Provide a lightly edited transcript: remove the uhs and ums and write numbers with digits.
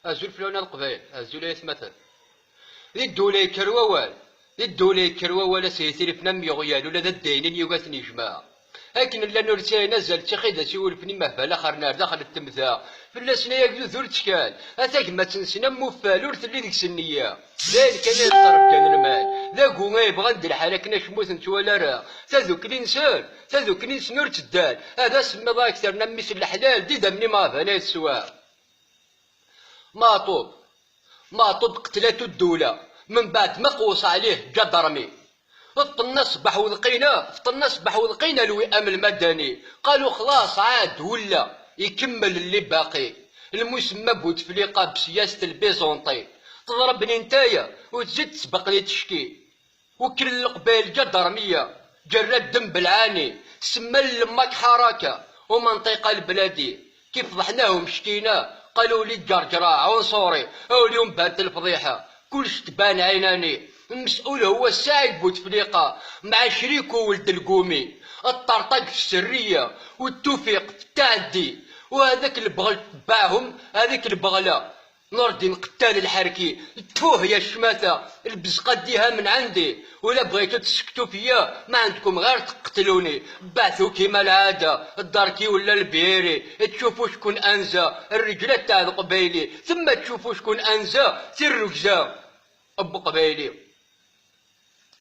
أزول فلونا القبائل أزول يثمثل ذي الدولة يكروال ذي الدولة يكروال سيثير فنم يغيال ولا ذا الدينين يوغاثني جماعة لكن لا نرسي نزل تخيذا سيول فني مهبل آخر نار داخل التمثال فلا سنا يقدو ذو التشكال أتاك ما تنسنا موفال ورثلي ذيك سنية ذلك كان يضطرب كان المال ذا قوما يبغى ندير حالك نشموت نتوالا راه تذوك الانسان نور تدال هذا سما ضا اكثر نميس الحلال دي دمني ما فانا السواق ماطوب قتلته الدولة من بعد ما قوص عليه جا ضرمي فطنا صبح ولقينا الوئام المدني قالوا خلاص عاد ولا يكمل اللي باقي المسمى بوتفليقة بسياسة البيزونطي تضربني نتايا وتزيد تسبق لي تشكي وكل القبائل جا ضرمية جرى الدم بالعاني سما لماك حركة ومنطقة البلادي كيف فضحناهم شكينا قالوا لي جرجرة عنصري او اليوم بانت الفضيحة كلش تبان عيناني المسؤول هو السعيد بوتفليقة مع شريكو ولد القومي الطرطق في السرية والتوفيق في التعدي وهذاك البغل تبعهم هذيك البغلة نور الدين قتال الحركي تفوه يا الشماتة البزقة ديها من عندي ولا بغيتو تسكتو فيا ما عندكم غير تقتلوني بعثو كيما العادة الداركي ولا البيري تشوفو شكون انزا الرجلات تاع القبايلي ثم تشوفو شكون انزا سير ركزا ابو قبايلي